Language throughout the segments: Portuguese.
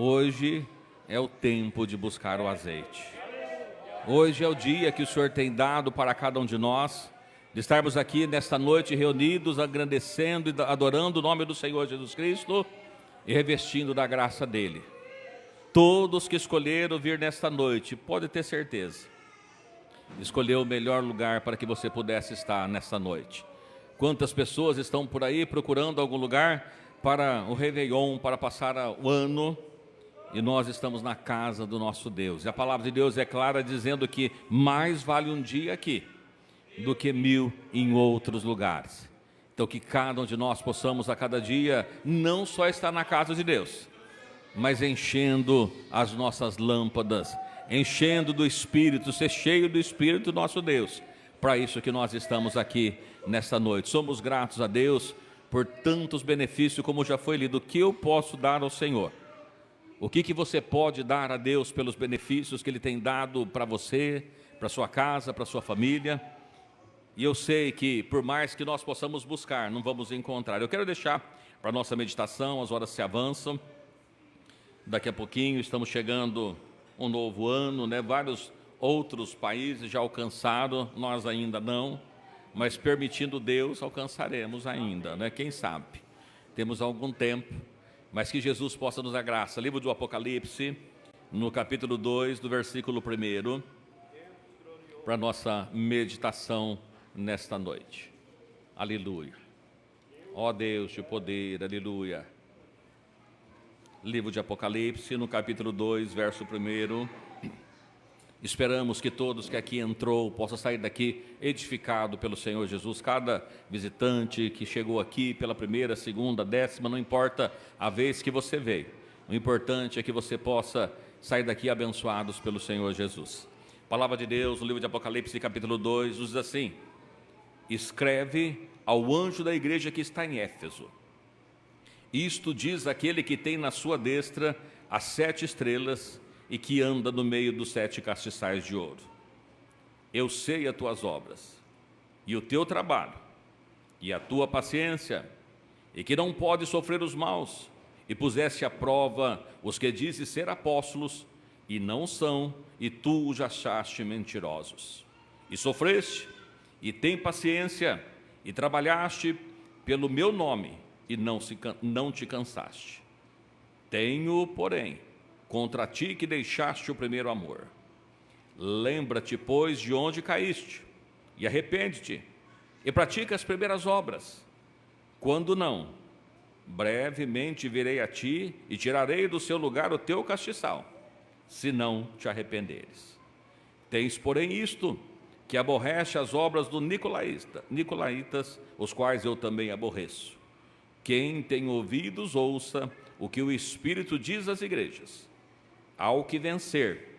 Hoje é o tempo de buscar o azeite. Hoje é o dia que o Senhor tem dado para cada um de nós, de estarmos aqui nesta noite reunidos, agradecendo e adorando o nome do Senhor Jesus Cristo e revestindo da graça dEle. Todos que escolheram vir nesta noite, pode ter certeza, escolheu o melhor lugar para que você pudesse estar nesta noite. Quantas pessoas estão por aí procurando algum lugar para o Réveillon, para passar o ano, e nós estamos na casa do nosso Deus. E a palavra de Deus é clara, dizendo que mais vale um dia aqui do que 1000 em outros lugares. Então que cada um de nós possamos a cada dia não só estar na casa de Deus, mas enchendo as nossas lâmpadas, enchendo do Espírito, ser cheio do Espírito nosso Deus. Para isso que nós estamos aqui nesta noite. Somos gratos a Deus por tantos benefícios, como já foi lido. O que eu posso dar ao Senhor? O que você pode dar a Deus pelos benefícios que Ele tem dado para você, para sua casa, para sua família? E eu sei que por mais que nós possamos buscar, não vamos encontrar. Eu quero deixar para a nossa meditação, as horas se avançam. Daqui a pouquinho estamos chegando um novo ano, né? Vários outros países já alcançaram, nós ainda não, mas permitindo Deus alcançaremos ainda, né? Quem sabe? Temos algum tempo. Mas que Jesus possa nos dar graça. Livro do Apocalipse, no capítulo 2, do versículo 1, para a nossa meditação nesta noite. Aleluia. Ó Deus de poder, aleluia. Livro de Apocalipse, no capítulo 2, verso 1. Esperamos que todos que aqui entrou possam sair daqui edificado pelo Senhor Jesus. Cada visitante que chegou aqui pela primeira, segunda, 10ª, não importa a vez que você veio. O importante é que você possa sair daqui abençoados pelo Senhor Jesus. Palavra de Deus, no livro de Apocalipse, capítulo 2, diz assim: escreve ao anjo da igreja que está em Éfeso. Isto diz aquele que tem na sua destra as 7 estrelas e que anda no meio dos 7 castiçais de ouro. Eu sei as tuas obras, e o teu trabalho, e a tua paciência, e que não pode sofrer os maus, e puseste à prova os que dizem ser apóstolos, e não são, e tu os achaste mentirosos. E sofreste, e tem paciência, e trabalhaste pelo meu nome, e não te cansaste. Tenho, porém, contra ti que deixaste o primeiro amor. Lembra-te, pois, de onde caíste, e arrepende-te, e pratica as primeiras obras. Quando não, brevemente virei a ti, e tirarei do seu lugar o teu castiçal, se não te arrependeres. Tens, porém, isto, que aborrece as obras do Nicolaítas, os quais eu também aborreço. Quem tem ouvidos, ouça o que o Espírito diz às igrejas. Ao que vencer,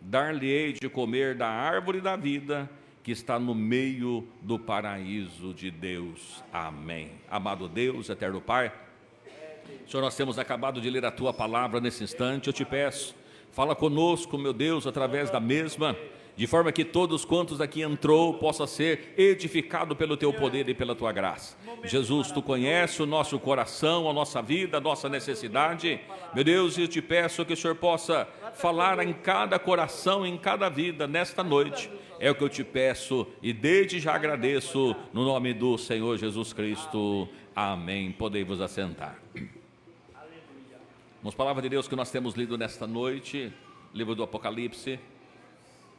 dar-lhe-ei de comer da árvore da vida que está no meio do paraíso de Deus. Amém. Amado Deus, eterno Pai, Senhor, nós temos acabado de ler a Tua palavra nesse instante. Eu te peço, fala conosco, meu Deus, através da mesma, de forma que todos quantos aqui entrou possa ser edificado pelo Teu poder e pela Tua graça. Jesus, Tu conheces o nosso coração, a nossa vida, a nossa necessidade. Meu Deus, eu te peço que o Senhor possa falar em cada coração, em cada vida, nesta noite. É o que eu te peço e desde já agradeço, no nome do Senhor Jesus Cristo. Amém. Podem vos assentar. Vamos, palavra de Deus que nós temos lido nesta noite, livro do Apocalipse.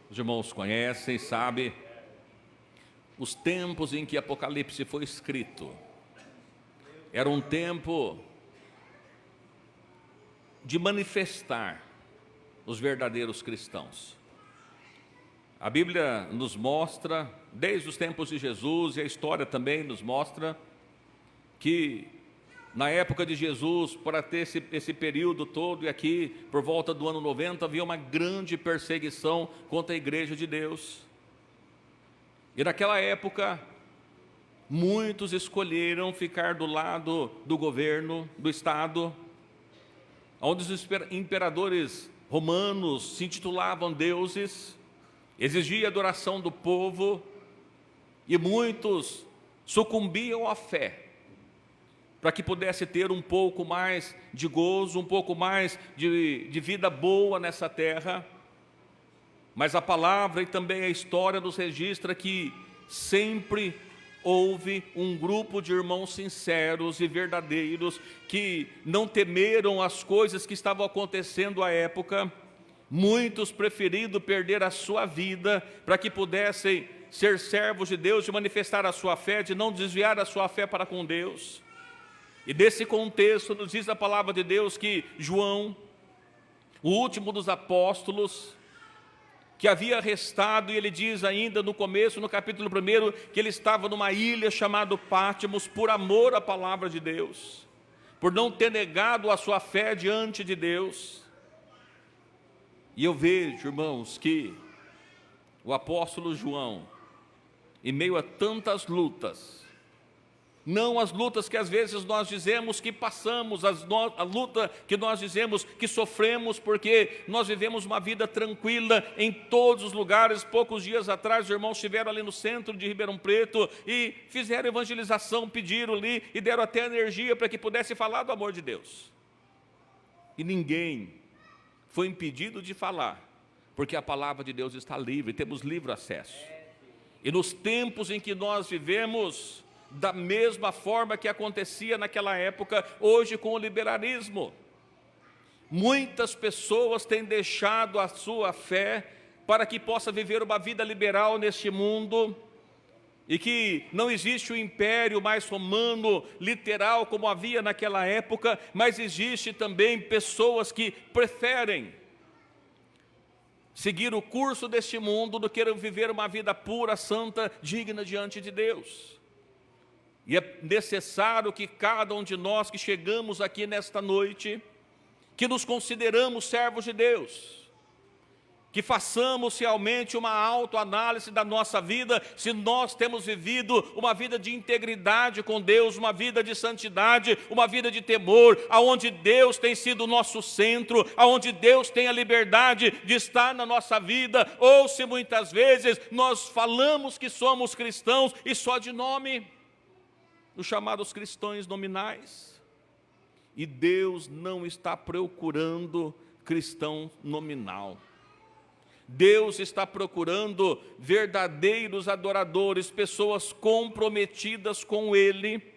Os irmãos conhecem, sabem os tempos em que Apocalipse foi escrito. Era um tempo de manifestar os verdadeiros cristãos. A Bíblia nos mostra, desde os tempos de Jesus, e a história também nos mostra, que na época de Jesus, para ter esse período todo, e aqui por volta do ano 90, havia uma grande perseguição contra a igreja de Deus. E naquela época, muitos escolheram ficar do lado do governo, do Estado, onde os imperadores romanos se intitulavam deuses, exigia adoração do povo, e muitos sucumbiam à fé para que pudesse ter um pouco mais de gozo, um pouco mais de vida boa nessa terra. Mas a palavra e também a história nos registra que sempre houve um grupo de irmãos sinceros e verdadeiros que não temeram as coisas que estavam acontecendo à época. Muitos preferindo perder a sua vida para que pudessem ser servos de Deus, de manifestar a sua fé, de não desviar a sua fé para com Deus. E nesse contexto nos diz a palavra de Deus que João, o último dos apóstolos, que havia restado, e ele diz ainda no começo, no capítulo 1, que ele estava numa ilha chamada Pátimos, por amor à palavra de Deus, por não ter negado a sua fé diante de Deus. E eu vejo, irmãos, que o apóstolo João, em meio a tantas lutas, não as lutas que às vezes nós dizemos que passamos, a luta que nós dizemos que sofremos porque nós vivemos uma vida tranquila em todos os lugares. Poucos dias atrás os irmãos estiveram ali no centro de Ribeirão Preto e fizeram evangelização, pediram ali e deram até energia para que pudesse falar do amor de Deus. E ninguém foi impedido de falar, porque a palavra de Deus está livre, temos livre acesso. E nos tempos em que nós vivemos, da mesma forma que acontecia naquela época, hoje com o liberalismo, muitas pessoas têm deixado a sua fé para que possa viver uma vida liberal neste mundo, e que não existe o império mais romano, literal, como havia naquela época, mas existe também pessoas que preferem seguir o curso deste mundo do que viver uma vida pura, santa, digna diante de Deus. E é necessário que cada um de nós que chegamos aqui nesta noite, que nos consideramos servos de Deus, que façamos realmente uma autoanálise da nossa vida, se nós temos vivido uma vida de integridade com Deus, uma vida de santidade, uma vida de temor, aonde Deus tem sido o nosso centro, aonde Deus tem a liberdade de estar na nossa vida, ou se muitas vezes nós falamos que somos cristãos e só de nome, os chamados cristãos nominais. E Deus não está procurando cristão nominal. Deus está procurando verdadeiros adoradores, pessoas comprometidas com Ele,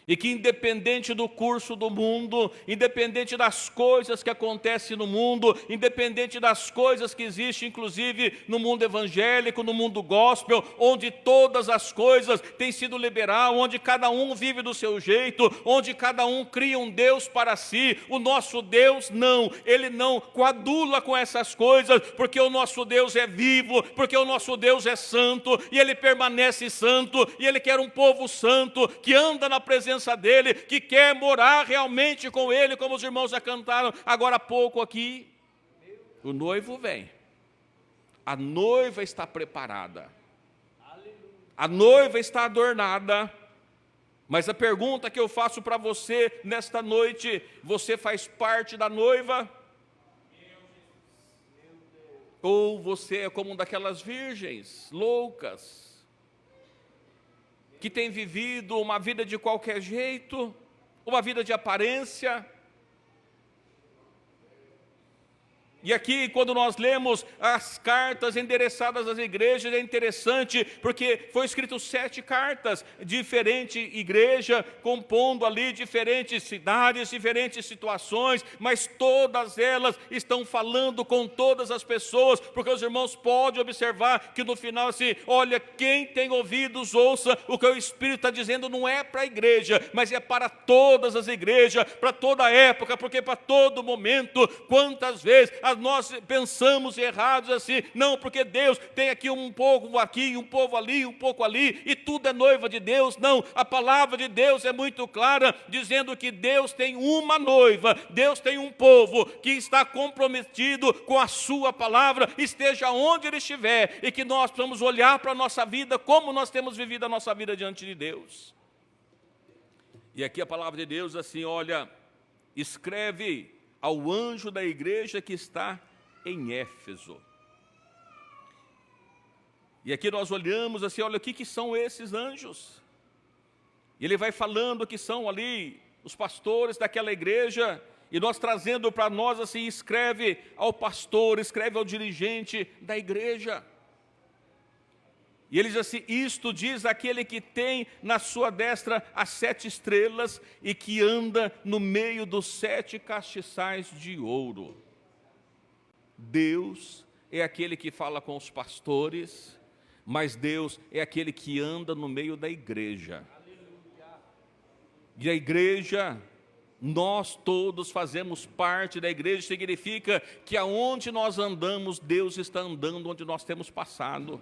e que independente do curso do mundo, independente das coisas que acontecem no mundo, independente das coisas que existem, inclusive no mundo evangélico, no mundo gospel, onde todas as coisas têm sido liberal, onde cada um vive do seu jeito, onde cada um cria um Deus para si, o nosso Deus não, Ele não coadula com essas coisas, porque o nosso Deus é vivo, porque o nosso Deus é santo, e Ele permanece santo, e Ele quer um povo santo, que anda na presença dEle, que quer morar realmente com Ele, como os irmãos já cantaram agora há pouco aqui. O noivo vem, a noiva está preparada, a noiva está adornada, mas a pergunta que eu faço para você nesta noite: você faz parte da noiva? Ou você é como uma daquelas virgens loucas, que tem vivido uma vida de qualquer jeito, uma vida de aparência? E aqui, quando nós lemos as cartas endereçadas às igrejas, é interessante, porque foi escrito 7 cartas, diferente igreja, compondo ali diferentes cidades, diferentes situações, mas todas elas estão falando com todas as pessoas, porque os irmãos podem observar que no final assim, olha, quem tem ouvidos ouça o que o Espírito está dizendo. Não é para a igreja, mas é para todas as igrejas, para toda a época, porque para todo momento. Quantas vezes nós pensamos errados assim, não, porque Deus tem aqui um povo aqui, um povo ali, um pouco ali, e tudo é noiva de Deus. Não, a palavra de Deus é muito clara, dizendo que Deus tem uma noiva, Deus tem um povo que está comprometido com a sua palavra, esteja onde ele estiver, e que nós precisamos olhar para a nossa vida, como nós temos vivido a nossa vida diante de Deus. E aqui a palavra de Deus assim, olha, escreve ao anjo da igreja que está em Éfeso. E aqui nós olhamos assim, olha, o que são esses anjos? E ele vai falando que são ali os pastores daquela igreja, e nós trazendo para nós assim, escreve ao pastor, escreve ao dirigente da igreja. E ele diz assim: isto diz aquele que tem na sua destra as 7 estrelas e que anda no meio dos 7 castiçais de ouro. Deus é aquele que fala com os pastores, mas Deus é aquele que anda no meio da igreja. E a igreja, nós todos fazemos parte da igreja, significa que aonde nós andamos, Deus está andando onde nós temos passado.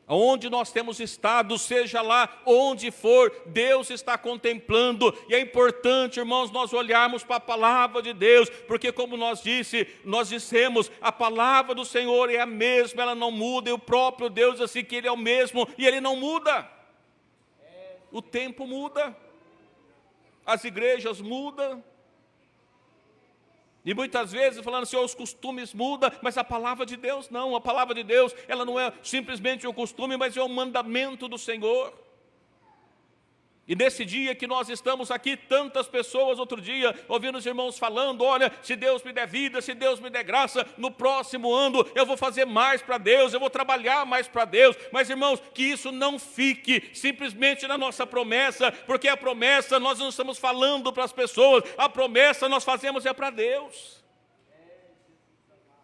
Aonde nós temos estado, seja lá onde for, Deus está contemplando. E é importante, irmãos, nós olharmos para a palavra de Deus, porque como nós dissemos, a palavra do Senhor é a mesma, ela não muda, e o próprio Deus assim que Ele é o mesmo, e Ele não muda. O tempo muda, as igrejas mudam, e muitas vezes falando assim, os costumes mudam, mas a palavra de Deus não. A palavra de Deus, ela não é simplesmente um costume, mas é um mandamento do Senhor. E nesse dia que nós estamos aqui, tantas pessoas, outro dia, ouvindo os irmãos falando, olha, se Deus me der vida, se Deus me der graça, no próximo ano eu vou fazer mais para Deus, eu vou trabalhar mais para Deus. Mas irmãos, que isso não fique simplesmente na nossa promessa, porque a promessa nós não estamos falando para as pessoas, a promessa nós fazemos é para Deus.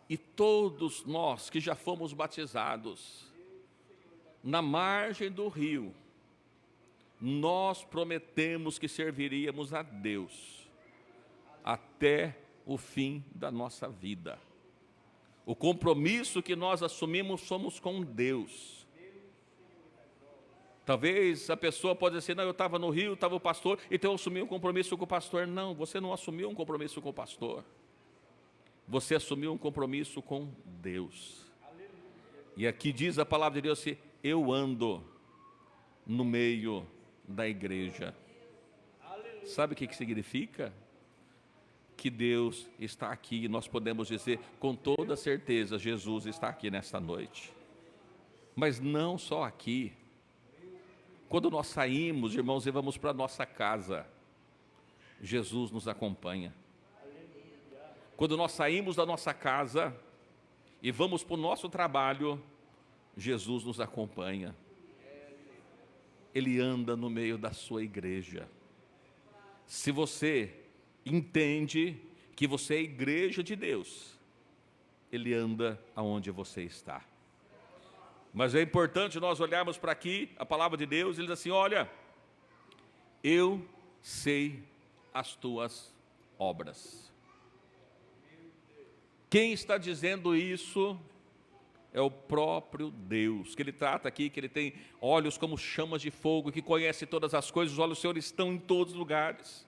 E todos nós que já fomos batizados, na margem do rio, nós prometemos que serviríamos a Deus até o fim da nossa vida. O compromisso que nós assumimos somos com Deus. Talvez a pessoa pode dizer, não, eu estava no Rio, estava o pastor, então eu assumi um compromisso com o pastor. Não, você não assumiu um compromisso com o pastor. Você assumiu um compromisso com Deus. E aqui diz a palavra de Deus assim, eu ando no meio da igreja. Sabe o que significa? Que Deus está aqui, e nós podemos dizer com toda certeza, Jesus está aqui nesta noite. Mas não só aqui. Quando nós saímos, irmãos, e vamos para a nossa casa, Jesus nos acompanha. Quando nós saímos da nossa casa e vamos para o nosso trabalho, Jesus nos acompanha. Ele anda no meio da sua igreja. Se você entende que você é a igreja de Deus, Ele anda aonde você está. Mas é importante nós olharmos para aqui, a palavra de Deus, Ele diz assim, olha, eu sei as tuas obras. Quem está dizendo isso é o próprio Deus, que Ele trata aqui, que Ele tem olhos como chamas de fogo, que conhece todas as coisas, os olhos do Senhor estão em todos os lugares.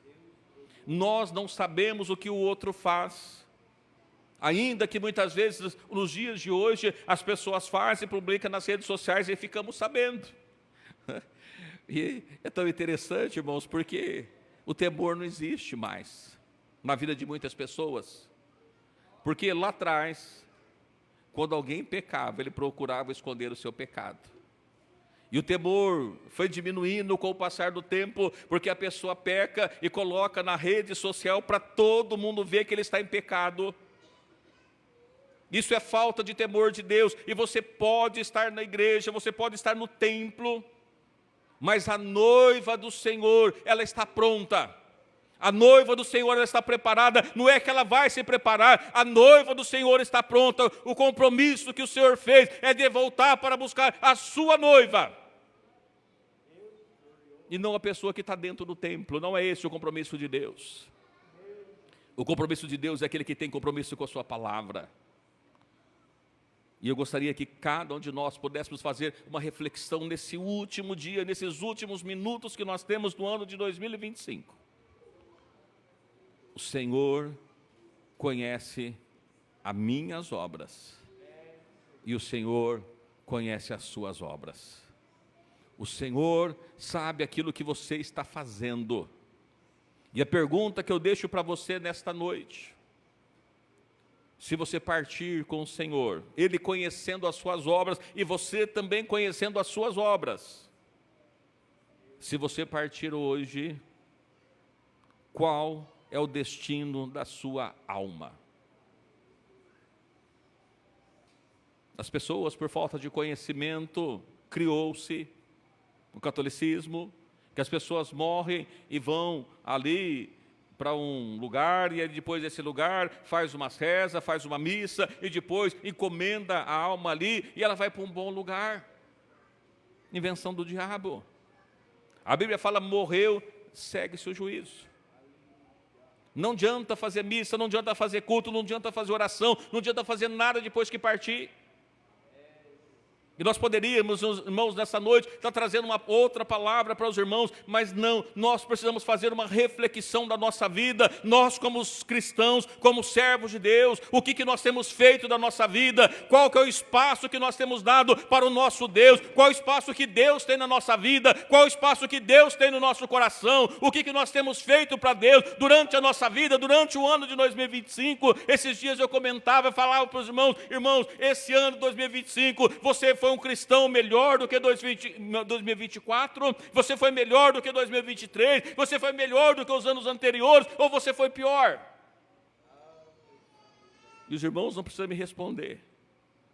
Nós não sabemos o que o outro faz, ainda que muitas vezes, nos dias de hoje, as pessoas fazem, publicam nas redes sociais e ficamos sabendo. E é tão interessante, irmãos, porque o temor não existe mais na vida de muitas pessoas, porque lá atrás, quando alguém pecava, ele procurava esconder o seu pecado. E o temor foi diminuindo com o passar do tempo, porque a pessoa peca e coloca na rede social para todo mundo ver que ele está em pecado. Isso é falta de temor de Deus. E você pode estar na igreja, você pode estar no templo, mas a noiva do Senhor, ela está pronta. A noiva do Senhor, ela está preparada, não é que ela vai se preparar, a noiva do Senhor está pronta. O compromisso que o Senhor fez é de voltar para buscar a sua noiva. E não a pessoa que está dentro do templo, não é esse o compromisso de Deus. O compromisso de Deus é aquele que tem compromisso com a sua palavra. E eu gostaria que cada um de nós pudéssemos fazer uma reflexão nesse último dia, nesses últimos minutos que nós temos no ano de 2025. O Senhor conhece as minhas obras e o Senhor conhece as suas obras. O Senhor sabe aquilo que você está fazendo. E a pergunta que eu deixo para você nesta noite, se você partir com o Senhor, Ele conhecendo as suas obras e você também conhecendo as suas obras, se você partir hoje, qual é o destino da sua alma? As pessoas, por falta de conhecimento, criou-se o catolicismo, que as pessoas morrem e vão ali para um lugar, e aí depois desse lugar faz uma reza, faz uma missa, e depois encomenda a alma ali, e ela vai para um bom lugar. Invenção do diabo. A Bíblia fala, morreu, segue-se o juízo. Não adianta fazer missa, não adianta fazer culto, não adianta fazer oração, não adianta fazer nada depois que partir. E nós poderíamos, irmãos, nessa noite, estar trazendo uma outra palavra para os irmãos, mas não, nós precisamos fazer uma reflexão da nossa vida, nós como cristãos, como servos de Deus, o que nós temos feito da nossa vida, qual que é o espaço que nós temos dado para o nosso Deus, qual é o espaço que Deus tem na nossa vida, qual é o espaço que Deus tem no nosso coração, o que nós temos feito para Deus durante a nossa vida, durante o ano de 2025, esses dias eu comentava, falava para os irmãos, esse ano de 2025, você foi um cristão melhor do que 2024, você foi melhor do que 2023, você foi melhor do que os anos anteriores, ou você foi pior? E os irmãos não precisam me responder,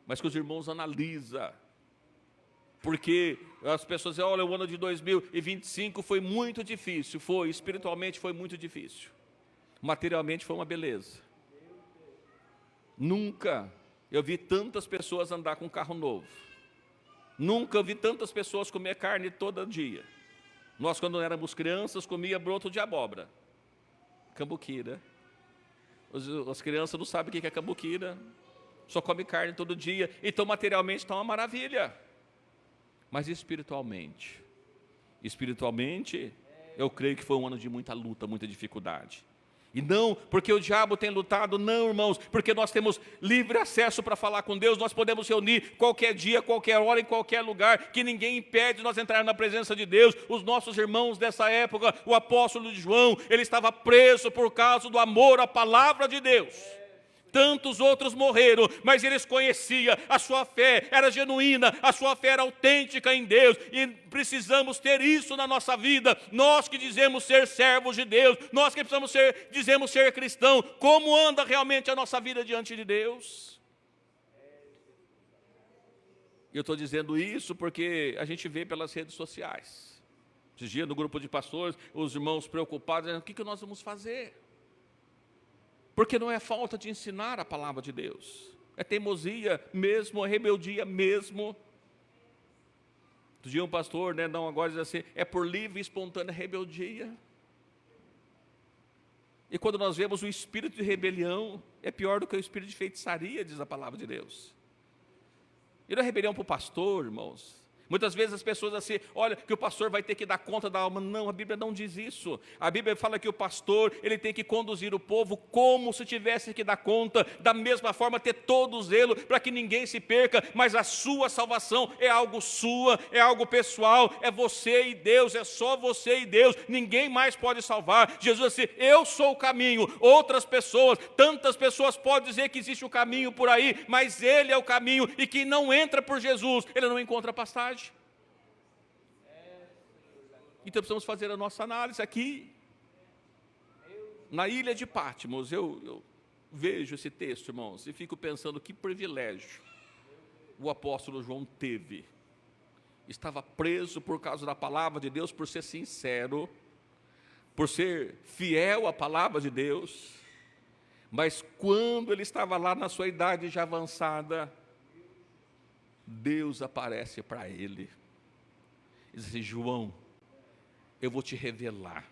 mas que os irmãos analisam, porque as pessoas dizem, olha, o ano de 2025 foi muito difícil, foi, espiritualmente foi muito difícil, materialmente foi uma beleza. Nunca eu vi tantas pessoas andar com um carro novo. Nunca vi tantas pessoas comer carne todo dia. Nós, quando éramos crianças, comia broto de abóbora. Cambuquira. As crianças não sabem o que é cambuquira. Só come carne todo dia. Então, materialmente, está uma maravilha. Mas espiritualmente? Espiritualmente, eu creio que foi um ano de muita luta, muita dificuldade. E não porque o diabo tem lutado, não, irmãos, porque nós temos livre acesso para falar com Deus, nós podemos reunir qualquer dia, qualquer hora, em qualquer lugar, que ninguém impede nós entrar na presença de Deus. Os nossos irmãos dessa época, o apóstolo João, ele estava preso por causa do amor à palavra de Deus. Tantos outros morreram, mas eles conheciam, a sua fé era genuína, a sua fé era autêntica em Deus, e precisamos ter isso na nossa vida, nós que dizemos ser servos de Deus, nós que dizemos ser cristão, como anda realmente a nossa vida diante de Deus? Eu estou dizendo isso porque a gente vê pelas redes sociais, esses dias no grupo de pastores, os irmãos preocupados, dizendo, o que nós vamos fazer? Porque não é falta de ensinar a palavra de Deus, é teimosia mesmo, é rebeldia mesmo. Outro dia um pastor, não, agora diz assim, é por livre e espontânea rebeldia. E quando nós vemos o espírito de rebelião, é pior do que o espírito de feitiçaria, diz a palavra de Deus. E não é rebelião para o pastor, irmãos. Muitas vezes as pessoas assim, olha, que o pastor vai ter que dar conta da alma. Não, a Bíblia não diz isso. A Bíblia fala que o pastor, ele tem que conduzir o povo como se tivesse que dar conta, da mesma forma ter todo o zelo para que ninguém se perca, mas a sua salvação é algo sua, é algo pessoal, é você e Deus, é só você e Deus, ninguém mais pode salvar. Jesus disse, eu sou o caminho. Outras pessoas, tantas pessoas podem dizer que existe o caminho por aí, mas Ele é o caminho, e quem não entra por Jesus, ele não encontra pastagem. Então precisamos fazer a nossa análise aqui. Na ilha de Patmos, eu vejo esse texto, irmãos, e fico pensando que privilégio o apóstolo João teve. Estava preso por causa da palavra de Deus, por ser sincero, por ser fiel à palavra de Deus, mas quando ele estava lá na sua idade já avançada, Deus aparece para ele e diz assim, João, eu vou te revelar,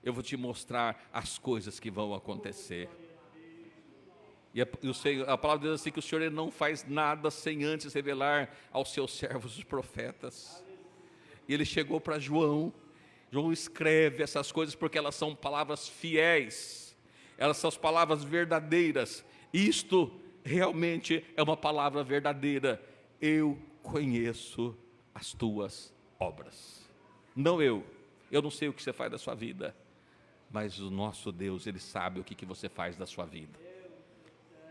eu vou te mostrar as coisas que vão acontecer. E a palavra diz assim que o Senhor ele não faz nada sem antes revelar aos seus servos os profetas. E ele chegou para João, João escreve essas coisas porque elas são palavras fiéis, elas são as palavras verdadeiras. Isto realmente é uma palavra verdadeira. Eu conheço as tuas obras. Não eu não sei o que você faz da sua vida, mas o nosso Deus, Ele sabe o que você faz da sua vida.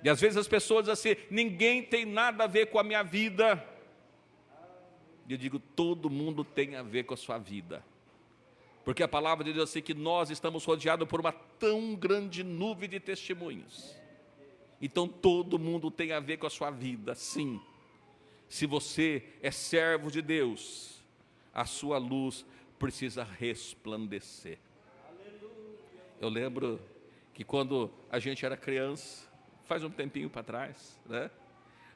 E às vezes as pessoas dizem assim, ninguém tem nada a ver com a minha vida. E eu digo, todo mundo tem a ver com a sua vida. Porque a palavra de Deus diz assim, que nós estamos rodeados por uma tão grande nuvem de testemunhos. Então todo mundo tem a ver com a sua vida, sim. Se você é servo de Deus, a sua luz precisa resplandecer. Eu lembro que quando a gente era criança, faz um tempinho para trás, né?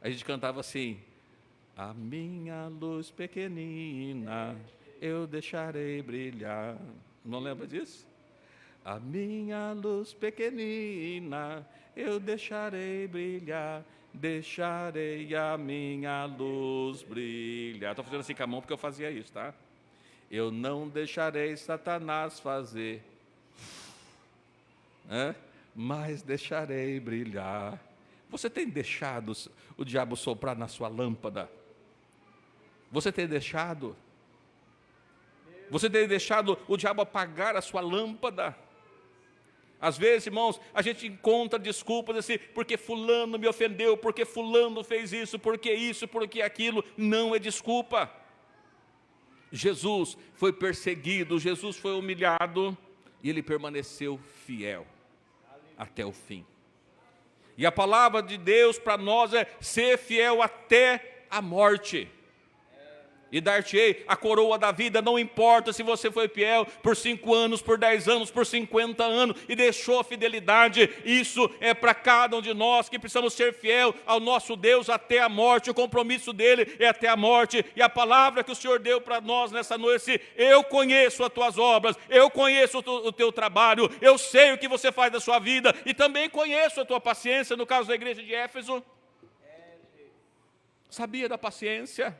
A gente cantava assim, a minha luz pequenina, eu deixarei brilhar. Não lembra disso? A minha luz pequenina, eu deixarei brilhar, deixarei a minha luz brilhar. Estou fazendo assim com a mão porque eu fazia isso, tá? Eu não deixarei Satanás fazer, mas deixarei brilhar. Você tem deixado o diabo soprar na sua lâmpada? Você tem deixado? Você tem deixado o diabo apagar a sua lâmpada? Às vezes, irmãos, a gente encontra desculpas assim, porque fulano me ofendeu, porque fulano fez isso, porque aquilo. Não é desculpa. Jesus foi perseguido, Jesus foi humilhado, e ele permaneceu fiel até o fim. E a palavra de Deus para nós é ser fiel até a morte. E dar-te-ei a coroa da vida, não importa se você foi fiel por 5 anos, por 10 anos, por 50 anos, e deixou a fidelidade, isso é para cada um de nós, que precisamos ser fiel ao nosso Deus até a morte, o compromisso dele é até a morte, e a palavra que o Senhor deu para nós nessa noite, eu conheço as tuas obras, eu conheço o teu trabalho, eu sei o que você faz da sua vida, e também conheço a tua paciência, no caso da igreja de Éfeso. Sabia da paciência?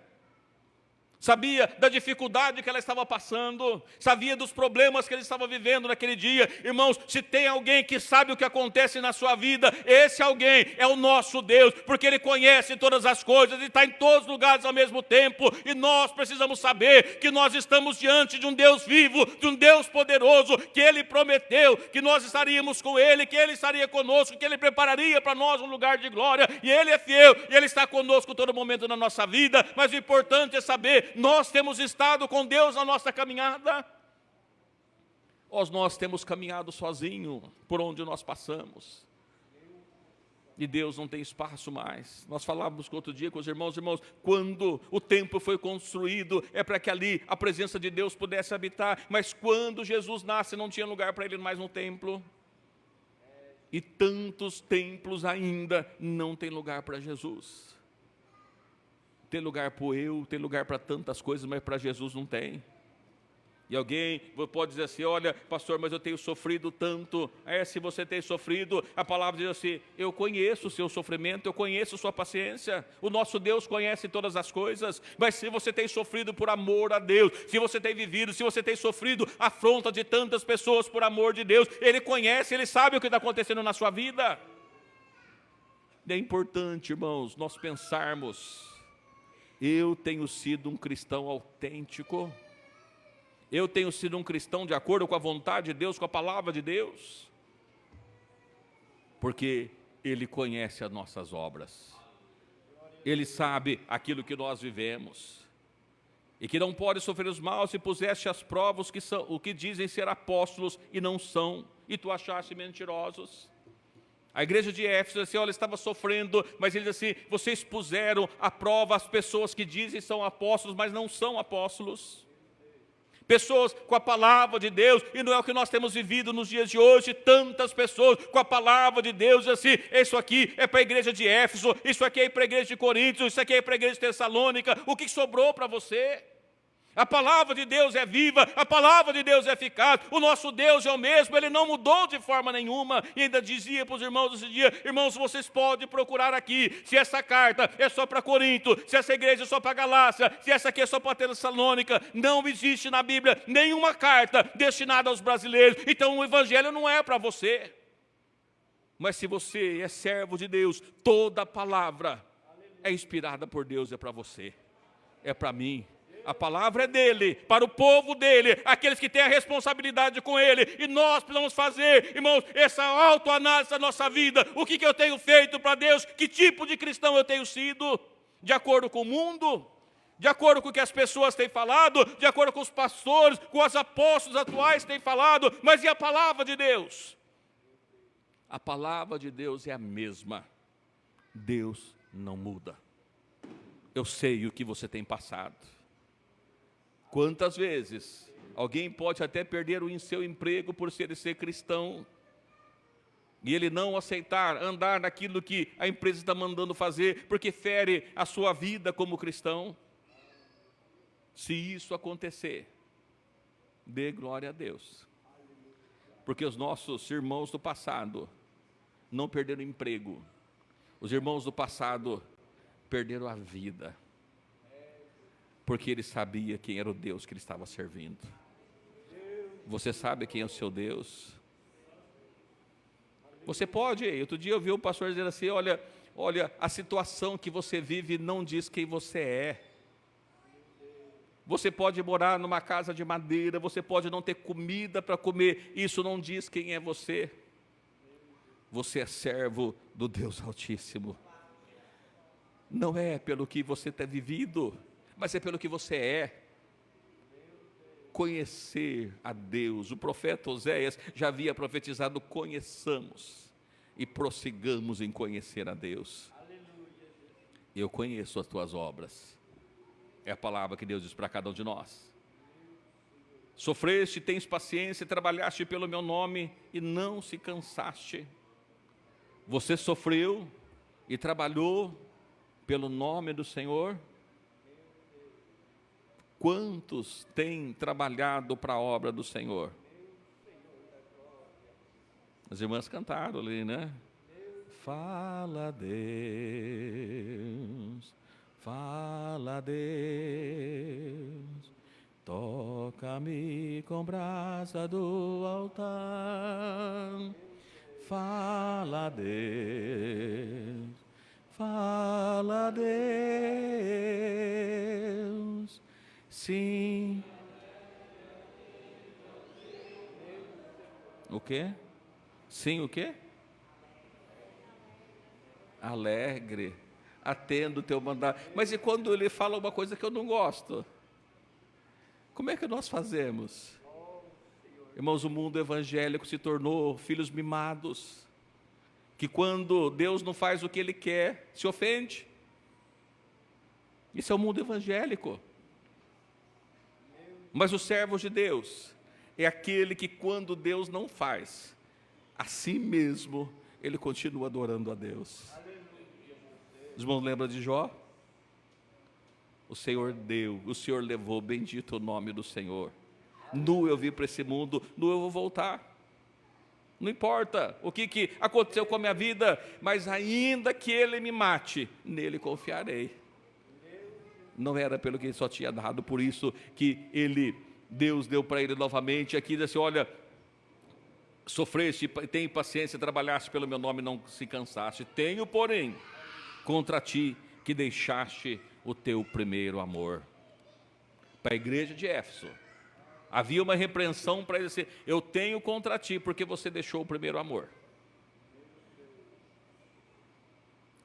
Sabia da dificuldade que ela estava passando, sabia dos problemas que ele estava vivendo naquele dia. Irmãos, se tem alguém que sabe o que acontece na sua vida, esse alguém é o nosso Deus, porque Ele conhece todas as coisas e está em todos os lugares ao mesmo tempo, e nós precisamos saber que nós estamos diante de um Deus vivo, de um Deus poderoso, que Ele prometeu que nós estaríamos com Ele, que Ele estaria conosco, que Ele prepararia para nós um lugar de glória, e Ele é fiel, e Ele está conosco todo momento na nossa vida. Mas o importante é saber, nós temos estado com Deus na nossa caminhada, ou nós temos caminhado sozinho por onde nós passamos, e Deus não tem espaço mais. Nós falávamos outro dia com os irmãos, quando o templo foi construído, é para que ali a presença de Deus pudesse habitar, mas quando Jesus nasce, não tinha lugar para Ele mais no templo, e tantos templos ainda não tem lugar para Jesus. Tem lugar para eu, tem lugar para tantas coisas, mas para Jesus não tem. E alguém pode dizer assim, olha, pastor, mas eu tenho sofrido tanto. Se você tem sofrido, a palavra diz assim, eu conheço o seu sofrimento, eu conheço a sua paciência. O nosso Deus conhece todas as coisas, mas se você tem sofrido por amor a Deus, se você tem vivido, se você tem sofrido afronta de tantas pessoas por amor de Deus, Ele conhece, Ele sabe o que está acontecendo na sua vida. E é importante, irmãos, nós pensarmos, eu tenho sido um cristão autêntico? Eu tenho sido um cristão de acordo com a vontade de Deus, com a palavra de Deus? Porque Ele conhece as nossas obras. Ele sabe aquilo que nós vivemos. E que não pode sofrer os maus se puseste às provas o que dizem ser apóstolos e não são, e tu achaste mentirosos. A igreja de Éfeso, assim, olha, estava sofrendo, mas ele diz assim, vocês puseram à prova as pessoas que dizem são apóstolos, mas não são apóstolos. Pessoas com a palavra de Deus, e não é o que nós temos vivido nos dias de hoje, tantas pessoas com a palavra de Deus, assim, isso aqui é para a igreja de Éfeso, isso aqui é para a igreja de Corinto, isso aqui é para a igreja de Tessalônica, o que sobrou para você? A palavra de Deus é viva, a palavra de Deus é eficaz, o nosso Deus é o mesmo, Ele não mudou de forma nenhuma, e ainda dizia para os irmãos esse dia, irmãos, vocês podem procurar aqui, se essa carta é só para Corinto, se essa igreja é só para Galácia, se essa aqui é só para Tessalônica, não existe na Bíblia nenhuma carta destinada aos brasileiros, então o evangelho não é para você. Mas se você é servo de Deus, toda palavra é inspirada por Deus, é para você, é para mim. A palavra é dele, para o povo dele, aqueles que têm a responsabilidade com ele, e nós precisamos fazer, irmãos, essa autoanálise da nossa vida, o que eu tenho feito para Deus, que tipo de cristão eu tenho sido, de acordo com o mundo, de acordo com o que as pessoas têm falado, de acordo com os pastores, com os apóstolos atuais têm falado, mas e a palavra de Deus? A palavra de Deus é a mesma. Deus não muda. Eu sei o que você tem passado. Quantas vezes alguém pode até perder o seu emprego por ser cristão, e ele não aceitar andar naquilo que a empresa está mandando fazer, porque fere a sua vida como cristão. Se isso acontecer, dê glória a Deus, porque os nossos irmãos do passado não perderam emprego, os irmãos do passado perderam a vida, porque ele sabia quem era o Deus que ele estava servindo. Você sabe quem é o seu Deus? Você pode, outro dia eu vi o pastor dizendo assim, olha, a situação que você vive não diz quem você é. Você pode morar numa casa de madeira, você pode não ter comida para comer, isso não diz quem é você. Você é servo do Deus Altíssimo. Não é pelo que você tem vivido, mas é pelo que você é. Conhecer a Deus. O profeta Oséias já havia profetizado: conheçamos e prossigamos em conhecer a Deus. Eu conheço as tuas obras. É a palavra que Deus diz para cada um de nós. Sofreste, tens paciência, trabalhaste pelo meu nome e não se cansaste. Você sofreu e trabalhou pelo nome do Senhor? Quantos têm trabalhado para a obra do Senhor? As irmãs cantaram ali, né? Fala Deus, fala Deus, toca-me com brasa do altar. Fala Deus, fala Deus. Sim. O quê? Sim, o quê? Alegre, atendo o teu mandado. Mas e quando ele fala uma coisa que eu não gosto? Como é que nós fazemos? Irmãos, o mundo evangélico se tornou filhos mimados, que quando Deus não faz o que Ele quer, se ofende. Isso é o mundo evangélico. Mas o servo de Deus é aquele que quando Deus não faz, assim mesmo ele continua adorando a Deus. Os irmãos lembram de Jó? O Senhor deu, o Senhor levou, bendito o nome do Senhor. Nu eu vim para esse mundo, nu eu vou voltar. Não importa o que aconteceu com a minha vida, mas ainda que Ele me mate, nele confiarei. Não era pelo que Ele só tinha dado, por isso que Deus deu para ele novamente. Aqui diz assim, olha, sofreste, tem paciência, trabalhaste pelo meu nome, não se cansaste. Tenho, porém, contra ti que deixaste o teu primeiro amor. Para a igreja de Éfeso, havia uma repreensão para ele dizer, eu tenho contra ti porque você deixou o primeiro amor.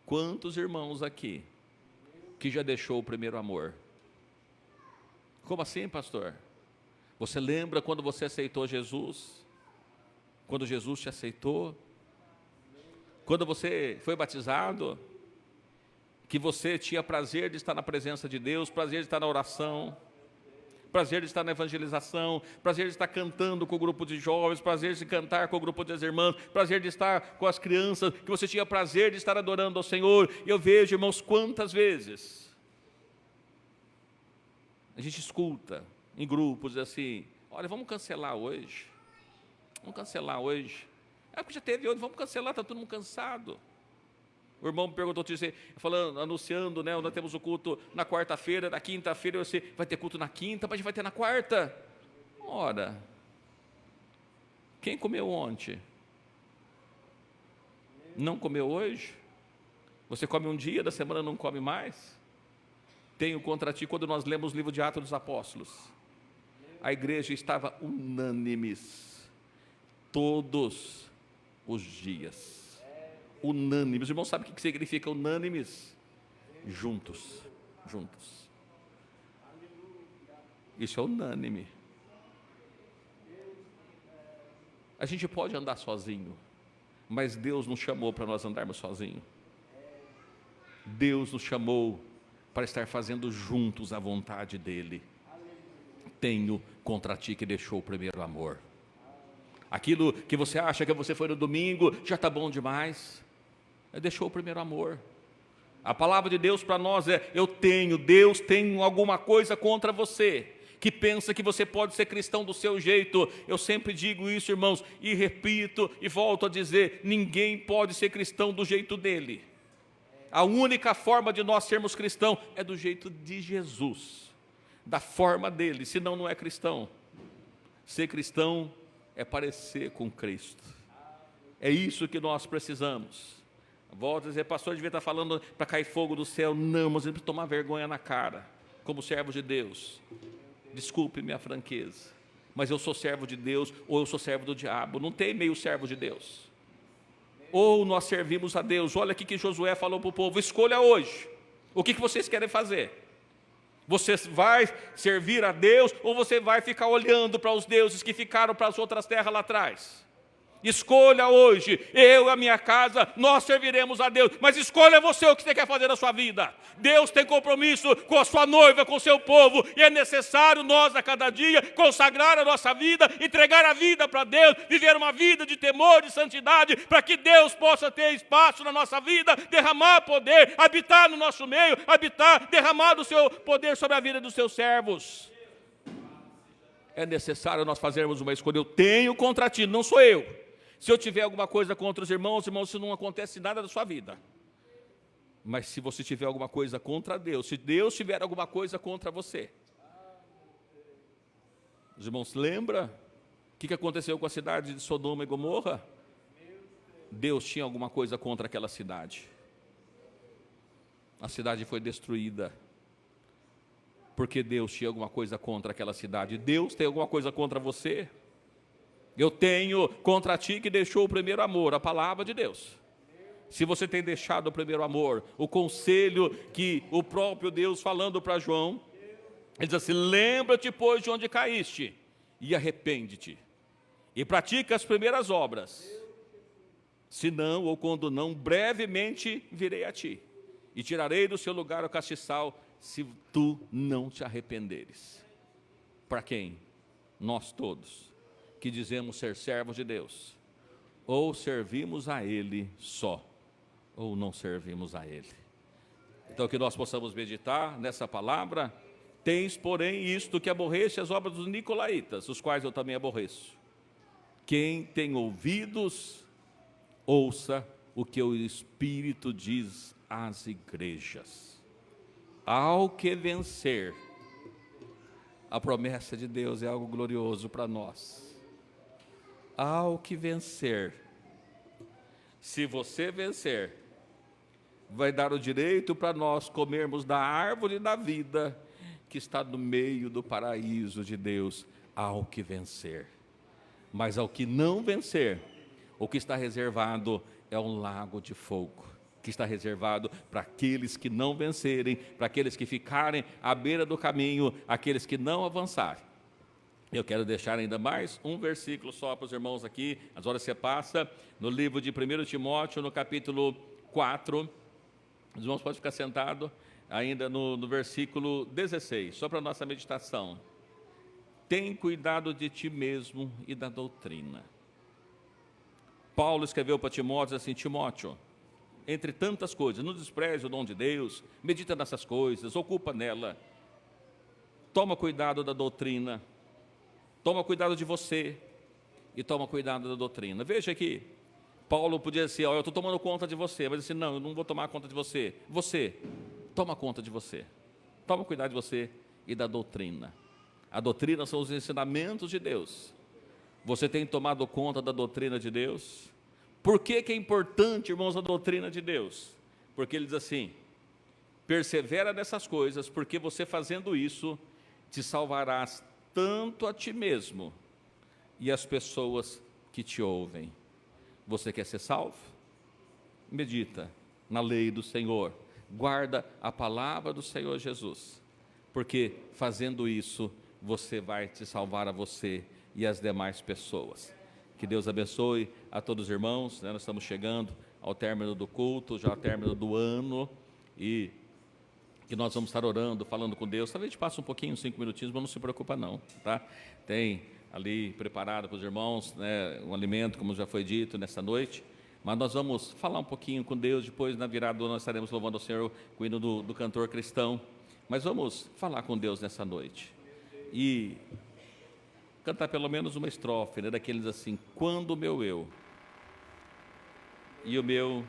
Quantos irmãos aqui que já deixou o primeiro amor? Como assim, pastor? Você lembra quando você aceitou Jesus? Quando Jesus te aceitou? Quando você foi batizado? Que você tinha prazer de estar na presença de Deus, prazer de estar na oração, prazer de estar na evangelização, prazer de estar cantando com o grupo de jovens, prazer de cantar com o grupo das irmãs, prazer de estar com as crianças, que você tinha prazer de estar adorando ao Senhor. E eu vejo, irmãos, quantas vezes a gente escuta em grupos assim, olha, vamos cancelar hoje. Vamos cancelar hoje. É porque já teve hoje, vamos cancelar, está todo mundo cansado. O irmão me perguntou, falando, anunciando, né? Nós temos o culto na quarta-feira, na quinta-feira, você vai ter culto na quinta, mas a gente vai ter na quarta. Ora, quem comeu ontem? Não comeu hoje? Você come um dia da semana, não come mais? Tenho contra ti, quando nós lemos o livro de Atos dos Apóstolos, a igreja estava unânimes, todos os dias, unânimes. Os irmãos sabem o que significa unânimes? Juntos, juntos. Isso é unânime. A gente pode andar sozinho, mas Deus nos chamou para nós andarmos sozinhos. Deus nos chamou para estar fazendo juntos a vontade dEle. Tenho contra ti que deixou o primeiro amor. Aquilo que você acha que você foi no domingo, já está bom demais. Deixou o primeiro amor. A palavra de Deus para nós é: Deus tem alguma coisa contra você, que pensa que você pode ser cristão do seu jeito. Eu sempre digo isso, irmãos, e repito e volto a dizer: ninguém pode ser cristão do jeito dele. A única forma de nós sermos cristãos é do jeito de Jesus, da forma dele, senão não é cristão. Ser cristão é parecer com Cristo. É isso que nós precisamos. Volto a dizer: pastor, devia estar falando para cair fogo do céu. Não, mas ele precisa tomar vergonha na cara, como servo de Deus. Desculpe minha franqueza, mas eu sou servo de Deus ou eu sou servo do diabo. Não tem meio servo de Deus. Ou nós servimos a Deus. Olha aqui que Josué falou para o povo: escolha hoje, o que vocês querem fazer? Você vai servir a Deus ou você vai ficar olhando para os deuses que ficaram para as outras terras lá atrás? Escolha hoje. Eu e a minha casa, nós serviremos a Deus. Mas escolha você o que você quer fazer na sua vida. Deus tem compromisso com a sua noiva, com o seu povo, e é necessário nós a cada dia consagrar a nossa vida, entregar a vida para Deus, viver uma vida de temor, de santidade, para que Deus possa ter espaço na nossa vida, derramar poder, habitar no nosso meio, derramar o seu poder sobre a vida dos seus servos. É necessário nós fazermos uma escolha. Eu tenho contra ti, não sou eu. Se eu tiver alguma coisa contra os irmãos, isso não acontece nada da sua vida. Mas se você tiver alguma coisa contra Deus, se Deus tiver alguma coisa contra você, os irmãos, lembra o que aconteceu com a cidade de Sodoma e Gomorra? Deus tinha alguma coisa contra aquela cidade. A cidade foi destruída porque Deus tinha alguma coisa contra aquela cidade. Deus tem alguma coisa contra você? Eu tenho contra ti que deixou o primeiro amor, a palavra de Deus. Se você tem deixado o primeiro amor, o conselho que o próprio Deus falando para João, ele diz assim: lembra-te, pois, de onde caíste, e arrepende-te, e pratica as primeiras obras. Senão, ou quando não, brevemente virei a ti, e tirarei do seu lugar o castiçal, se tu não te arrependeres. Para quem? Nós todos, que dizemos ser servos de Deus, ou servimos a Ele só, ou não servimos a Ele. Então que nós possamos meditar nessa palavra. Tens, porém, isto que aborrece as obras dos nicolaítas, os quais eu também aborreço. Quem tem ouvidos, ouça o que o Espírito diz às igrejas. Ao que vencer, a promessa de Deus é algo glorioso para nós. Ao que vencer, se você vencer, vai dar o direito para nós comermos da árvore da vida que está no meio do paraíso de Deus, ao que vencer. Mas ao que não vencer, o que está reservado é um lago de fogo, que está reservado para aqueles que não vencerem, para aqueles que ficarem à beira do caminho, aqueles que não avançarem. Eu quero deixar ainda mais um versículo só para os irmãos aqui, as horas se passam, no livro de 1 Timóteo, no capítulo 4, os irmãos podem ficar sentados, ainda no versículo 16, só para a nossa meditação. Tem cuidado de ti mesmo e da doutrina. Paulo escreveu para Timóteo assim: Timóteo, entre tantas coisas, não despreze o dom de Deus, medita nessas coisas, ocupa nela, toma cuidado da doutrina, toma cuidado de você e toma cuidado da doutrina. Veja aqui, Paulo podia dizer: eu estou tomando conta de você, mas assim, não, eu não vou tomar conta de você. Você, toma conta de você, toma cuidado de você e da doutrina. A doutrina são os ensinamentos de Deus. Você tem tomado conta da doutrina de Deus? Por que é importante, irmãos, a doutrina de Deus? Porque ele diz assim: persevera nessas coisas, porque você fazendo isso, te salvarás tanto a ti mesmo e as pessoas que te ouvem. Você quer ser salvo? Medita na lei do Senhor, guarda a palavra do Senhor Jesus, porque fazendo isso, você vai te salvar a você e as demais pessoas. Que Deus abençoe a todos os irmãos, né? Nós estamos chegando ao término do culto, já ao término do ano, e que nós vamos estar orando, falando com Deus. Talvez a gente passe um pouquinho, 5 minutinhos, mas não se preocupa não, tá? Tem ali preparado para os irmãos, né, um alimento, como já foi dito nessa noite, mas nós vamos falar um pouquinho com Deus. Depois, na virada do ano, nós estaremos louvando ao Senhor com o hino do cantor cristão, mas vamos falar com Deus nessa noite e cantar pelo menos uma estrofe, né, daqueles assim: quando o meu eu e o meu